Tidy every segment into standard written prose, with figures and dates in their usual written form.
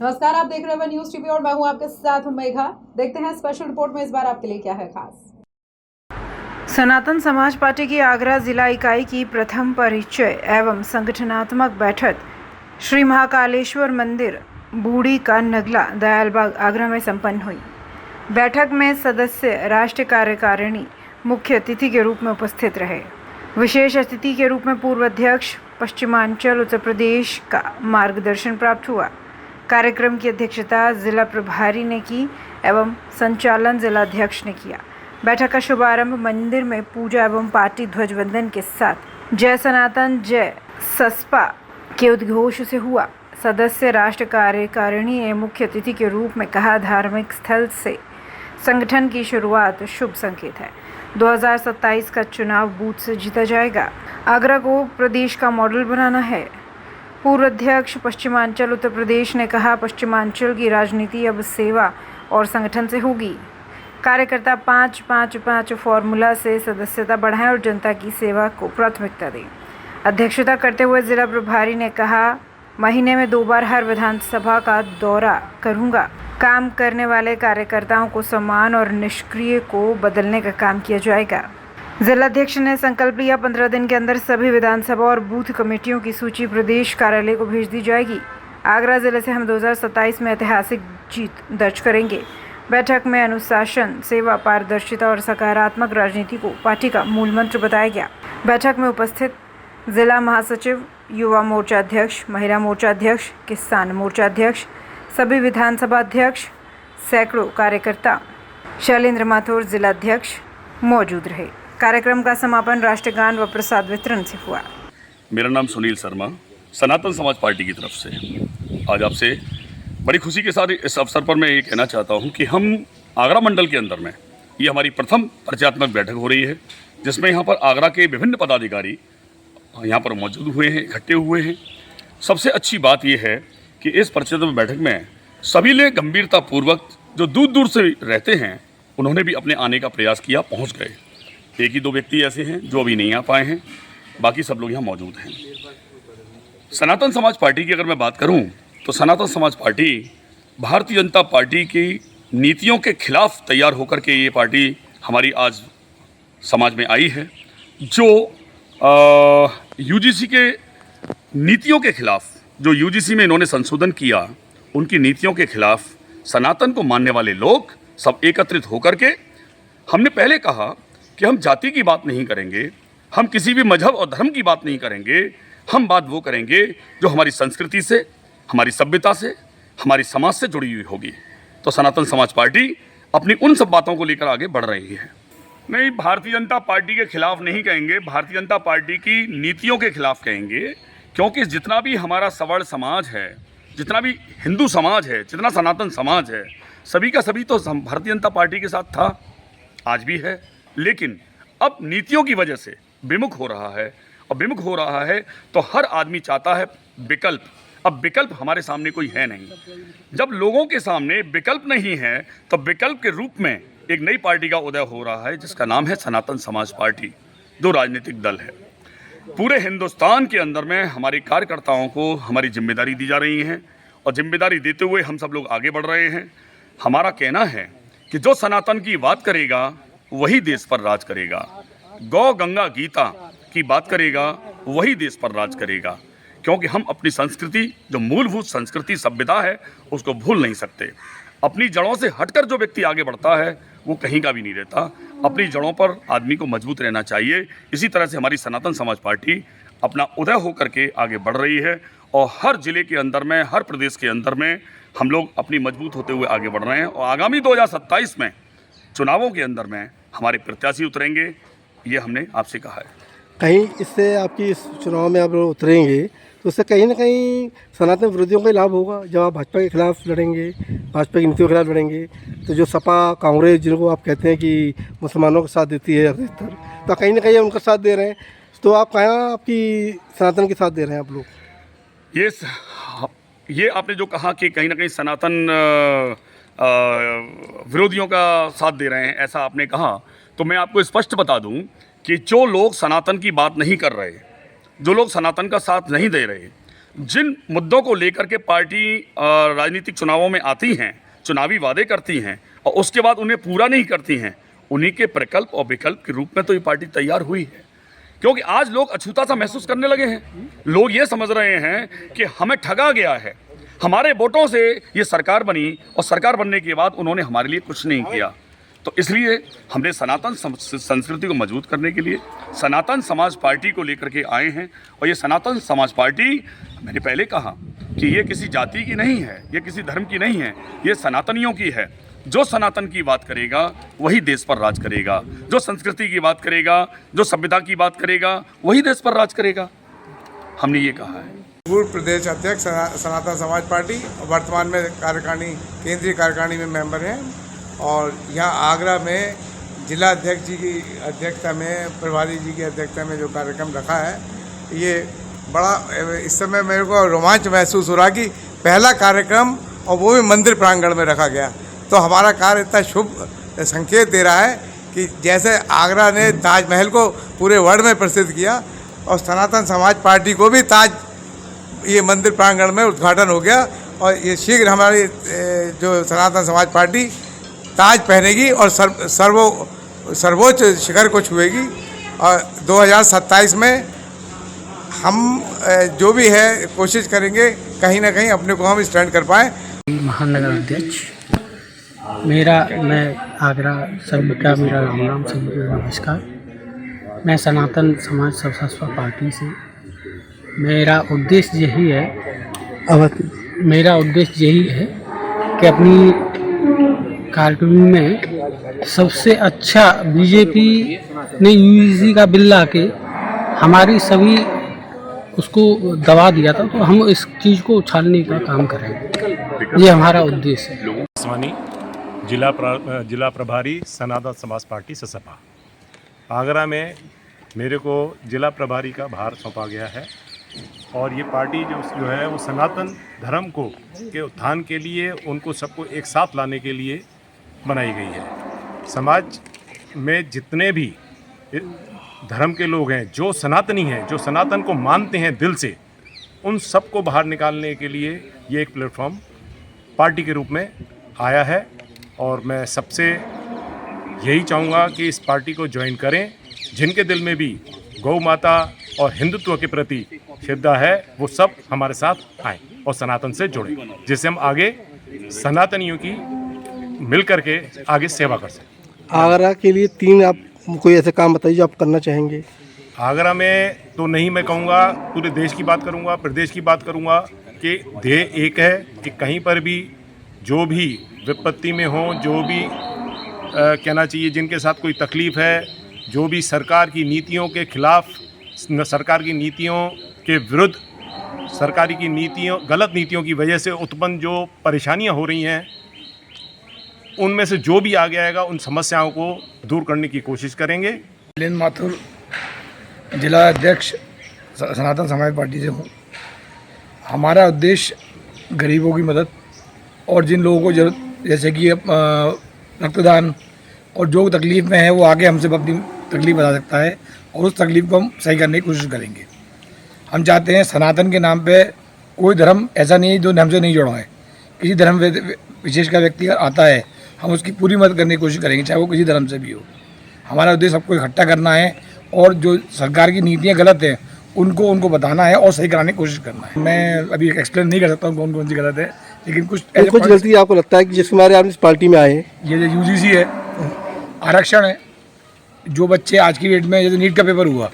नमस्कार, आप देख रहे हैं न्यूज टीवी और मैं हूं आपके साथ मेघा। देखते हैं स्पेशल रिपोर्ट में इस बार आपके लिए क्या है खास। सनातन समाज पार्टी की आगरा जिला इकाई की प्रथम परिचय एवं संगठनात्मक बैठक श्री महाकालेश्वर मंदिर बूढ़ी का नगला दयालबाग आगरा में संपन्न हुई। बैठक में सदस्य राष्ट्रीय कार्यकारिणी मुख्य अतिथि के रूप में उपस्थित रहे। विशेष अतिथि के रूप में पूर्व अध्यक्ष पश्चिमांचल उत्तर प्रदेश का मार्गदर्शन प्राप्त हुआ। कार्यक्रम की अध्यक्षता जिला प्रभारी ने की एवं संचालन जिला अध्यक्ष ने किया। बैठक का शुभारंभ मंदिर में पूजा एवं पार्टी ध्वज वंदन के साथ जय सनातन जय सस्पा के उद्घोष से हुआ। सदस्य राष्ट्र कार्यकारिणी ने मुख्य अतिथि के रूप में कहा, धार्मिक स्थल से संगठन की शुरुआत शुभ संकेत है। 2027 का चुनाव बूथ से जीता जाएगा। आगरा को प्रदेश का मॉडल बनाना है। पूर्व अध्यक्ष पश्चिमांचल उत्तर प्रदेश ने कहा, पश्चिमांचल की राजनीति अब सेवा और संगठन से होगी। कार्यकर्ता 5-5-5 फॉर्मूला से सदस्यता बढ़ाएं और जनता की सेवा को प्राथमिकता दें। अध्यक्षता करते हुए जिला प्रभारी ने कहा, महीने में 2 बार हर विधानसभा का दौरा करूंगा। काम करने वाले कार्यकर्ताओं को सम्मान और निष्क्रिय को बदलने का काम किया जाएगा। जिलाध्यक्ष ने संकल्प लिया, 15 दिन के अंदर सभी विधानसभा और बूथ कमेटियों की सूची प्रदेश कार्यालय को भेज दी जाएगी। आगरा जिले से हम 2027 में ऐतिहासिक जीत दर्ज करेंगे। बैठक में अनुशासन, सेवा, पारदर्शिता और सकारात्मक राजनीति को पार्टी का मूल मंत्र बताया गया। बैठक में उपस्थित जिला महासचिव, युवा मोर्चा अध्यक्ष, महिला मोर्चा अध्यक्ष, किसान मोर्चा अध्यक्ष, सभी विधानसभा अध्यक्ष, सैकड़ों कार्यकर्ता, शैलेंद्र माथुर जिला अध्यक्ष मौजूद रहे। कार्यक्रम का समापन राष्ट्रगान व प्रसाद वितरण से हुआ। मेरा नाम सुनील शर्मा, सनातन समाज पार्टी की तरफ से आज आपसे बड़ी खुशी के साथ इस अवसर पर मैं ये कहना चाहता हूँ कि हम आगरा मंडल के अंदर में ये हमारी प्रथम परिचयात्मक बैठक हो रही है, जिसमें यहाँ पर आगरा के विभिन्न पदाधिकारी यहाँ पर मौजूद हुए हैं, इकट्ठे हुए हैं। सबसे अच्छी बात यह है कि इस परिचयात्मक बैठक में सभी ने गंभीरतापूर्वक, जो दूर दूर से रहते हैं, उन्होंने भी अपने आने का प्रयास किया, पहुँच गए। 1 ही 2 व्यक्ति ऐसे हैं जो अभी नहीं आ पाए हैं, बाकी सब लोग यहाँ मौजूद हैं। सनातन समाज पार्टी की अगर मैं बात करूं तो सनातन समाज पार्टी भारतीय जनता पार्टी की नीतियों के खिलाफ तैयार होकर के ये पार्टी हमारी आज समाज में आई है, जो यूजीसी के नीतियों के खिलाफ, जो यूजीसी में इन्होंने संशोधन किया, उनकी नीतियों के खिलाफ सनातन को मानने वाले लोग सब एकत्रित होकर के, हमने पहले कहा कि हम जाति की बात नहीं करेंगे, हम किसी भी मजहब और धर्म की बात नहीं करेंगे, हम बात वो करेंगे जो हमारी संस्कृति से, हमारी सभ्यता से, हमारी समाज से जुड़ी हुई होगी। तो सनातन समाज पार्टी अपनी उन सब बातों को लेकर आगे बढ़ रही है। नहीं, भारतीय जनता पार्टी के खिलाफ नहीं कहेंगे, भारतीय जनता पार्टी की नीतियों के खिलाफ कहेंगे, क्योंकि जितना भी हमारा सवर्ण समाज है, जितना भी हिंदू समाज है, जितना सनातन समाज है, सभी का सभी तो भारतीय जनता पार्टी के साथ था, आज भी है, लेकिन अब नीतियों की वजह से विमुख हो रहा है। और विमुख हो रहा है तो हर आदमी चाहता है विकल्प। अब विकल्प हमारे सामने कोई है नहीं। जब लोगों के सामने विकल्प नहीं है तो विकल्प के रूप में एक नई पार्टी का उदय हो रहा है, जिसका नाम है सनातन समाज पार्टी, जो राजनीतिक दल है। पूरे हिंदुस्तान के अंदर में हमारे कार्यकर्ताओं को हमारी जिम्मेदारी दी जा रही है और जिम्मेदारी देते हुए हम सब लोग आगे बढ़ रहे हैं। हमारा कहना है कि जो सनातन की बात करेगा वही देश पर राज करेगा, गौ गंगा गीता की बात करेगा वही देश पर राज करेगा, क्योंकि हम अपनी संस्कृति, जो मूलभूत संस्कृति सभ्यता है, उसको भूल नहीं सकते। अपनी जड़ों से हटकर जो व्यक्ति आगे बढ़ता है वो कहीं का भी नहीं रहता। अपनी जड़ों पर आदमी को मजबूत रहना चाहिए। इसी तरह से हमारी सनातन समाज पार्टी अपना उदय होकर के आगे बढ़ रही है और हर जिले के अंदर में, हर प्रदेश के अंदर में हम लोग अपनी मजबूत होते हुए आगे बढ़ रहे हैं। और आगामी 2027 में चुनावों के अंदर में हमारे प्रत्याशी उतरेंगे, ये हमने आपसे कहा है। कहीं इससे आपकी इस चुनाव में आप लोग उतरेंगे तो उससे कहीं ना कहीं सनातन विरोधियों का लाभ होगा। जब आप भाजपा के खिलाफ लड़ेंगे, भाजपा की नीतियों के खिलाफ लड़ेंगे, तो जो सपा कांग्रेस, जिनको आप कहते हैं कि मुसलमानों का साथ देती है अधिकतर, तो कहीं ना कहीं उनका साथ दे रहे हैं, तो आप कहाँ आपकी सनातन के साथ दे रहे हैं आप लोग? ये आपने जो कहा कि कहीं ना कहीं सनातन विरोधियों का साथ दे रहे हैं, ऐसा आपने कहा, तो मैं आपको स्पष्ट बता दूं कि जो लोग सनातन की बात नहीं कर रहे, जो लोग सनातन का साथ नहीं दे रहे, जिन मुद्दों को लेकर के पार्टी राजनीतिक चुनावों में आती हैं, चुनावी वादे करती हैं और उसके बाद उन्हें पूरा नहीं करती हैं, उन्हीं के प्रकल्प और विकल्प के रूप में तो ये पार्टी तैयार हुई है। क्योंकि आज लोग अछूता सा महसूस करने लगे हैं। लोग ये समझ रहे हैं कि हमें ठगा गया है, हमारे वोटों से ये सरकार बनी और सरकार बनने के बाद उन्होंने हमारे लिए कुछ नहीं किया। तो इसलिए हमने सनातन संस्कृति को मजबूत करने के लिए सनातन समाज पार्टी को लेकर के आए हैं। और ये सनातन समाज पार्टी, मैंने पहले कहा कि ये किसी जाति की नहीं है, ये किसी धर्म की नहीं है, ये सनातनियों की है। जो सनातन की बात करेगा वही देश पर राज करेगा, जो संस्कृति की बात करेगा, जो सभ्यता की बात करेगा वही देश पर राज करेगा। हमने ये कहा है। पूर्व प्रदेश अध्यक्ष सनातन समाज पार्टी, वर्तमान में कार्यकारिणी, केंद्रीय कार्यकारिणी में मेंबर हैं और यहाँ आगरा में जिला अध्यक्ष जी की अध्यक्षता में, प्रभारी जी की अध्यक्षता में जो कार्यक्रम रखा है, ये बड़ा इस समय मेरे को रोमांच महसूस हो रहा कि पहला कार्यक्रम और वो भी मंदिर प्रांगण में रखा गया। तो हमारा कार्य इतना शुभ संकेत दे रहा है कि जैसे आगरा ने ताजमहल को पूरे वर्ल्ड में प्रसिद्ध किया और सनातन समाज पार्टी को भी ये मंदिर प्रांगण में उद्घाटन हो गया और ये शीघ्र हमारी जो सनातन समाज पार्टी ताज पहनेगी और सर्वोच्च शिखर को छुएगी। और 2027 में हम जो भी है कोशिश करेंगे कहीं ना कहीं अपने को हम स्टैंड कर पाएँ। महानगर अध्यक्ष मैं आगरा सभी का मेरा राम सभी को नमस्कार। मैं सनातन समाज सशस्त्र पार्टी से मेरा उद्देश्य यही है कि अपनी कार्यक्रम में सबसे अच्छा बीजेपी ने यूजीसी का बिल ला के हमारी सभी उसको दबा दिया था, तो हम इस चीज़ को उछालने का काम करेंगे। ये हमारा उद्देश्य है। जिला प्रभारी सनातन समाज पार्टी ससपा। आगरा में मेरे को जिला प्रभारी का भार सौंपा गया है और ये पार्टी जो है वो सनातन धर्म के उत्थान के लिए, उनको सबको एक साथ लाने के लिए बनाई गई है। समाज में जितने भी धर्म के लोग हैं, जो सनातनी हैं, जो सनातन को मानते हैं दिल से, उन सबको बाहर निकालने के लिए ये एक प्लेटफॉर्म पार्टी के रूप में आया है। और मैं सबसे यही चाहूँगा कि इस पार्टी को ज्वाइन करें। जिनके दिल में भी गौ माता और हिंदुत्व के प्रति श्रद्धा है, वो सब हमारे साथ आएँ और सनातन से जुड़ें, जिससे हम आगे सनातनियों की मिल करके आगे सेवा कर सकें। आगरा के लिए 3 आप कोई ऐसे काम बताइए जो आप करना चाहेंगे। आगरा में तो नहीं, मैं कहूँगा पूरे देश की बात करूँगा, प्रदेश की बात करूँगा कि ध्येय एक है कि कहीं पर भी जो भी विपत्ति में हो, जो भी कहना चाहिए जिनके साथ कोई तकलीफ़ है, जो भी सरकार की नीतियों के खिलाफ, सरकार की नीतियों के विरुद्ध, सरकारी की नीतियों, गलत नीतियों की वजह से उत्पन्न जो परेशानियां हो रही हैं, उनमें से जो भी आगे आएगा उन समस्याओं को दूर करने की कोशिश करेंगे। मिलिंद माथुर, जिला अध्यक्ष सनातन समाज पार्टी से हूँ। हमारा उद्देश्य गरीबों की मदद और जिन लोगों को जरूरत, जैसे कि रक्तदान, और जो तकलीफ़ में है वो आगे हमसे अपनी तकलीफ़ बता सकता है और उस तकलीफ़ को हम सही करने की कोशिश करेंगे। हम चाहते हैं सनातन के नाम पे कोई धर्म ऐसा नहीं है जो हमसे नहीं जुड़ा है। किसी धर्म विशेष का व्यक्ति आता है, हम उसकी पूरी मदद करने की कोशिश करेंगे, चाहे वो किसी धर्म से भी हो। हमारा उद्देश्य सबको इकट्ठा करना है और जो सरकार की नीतियाँ गलत हैं उनको बताना है और सही कराने की कोशिश करना है। मैं अभी एक्सप्लेन नहीं कर सकता हूँ कौन कौन सी गलत है, लेकिन कुछ गलती आपको लगता है कि जिसके मारे आप इस पार्टी में आए। ये जो यूजीसी है, आरक्षण है, जो बच्चे आज की डेट में जैसे नीट का पेपर हुआ,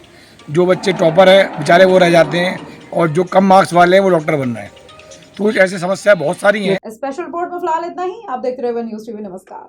जो बच्चे टॉपर है बेचारे वो रह जाते हैं और जो कम मार्क्स वाले हैं वो डॉक्टर बन रहे हैं। तो कुछ ऐसी समस्या बहुत सारी हैं। स्पेशल रिपोर्ट में फिलहाल इतना ही। आप देखते रहे न्यूज़ टीवी। नमस्कार।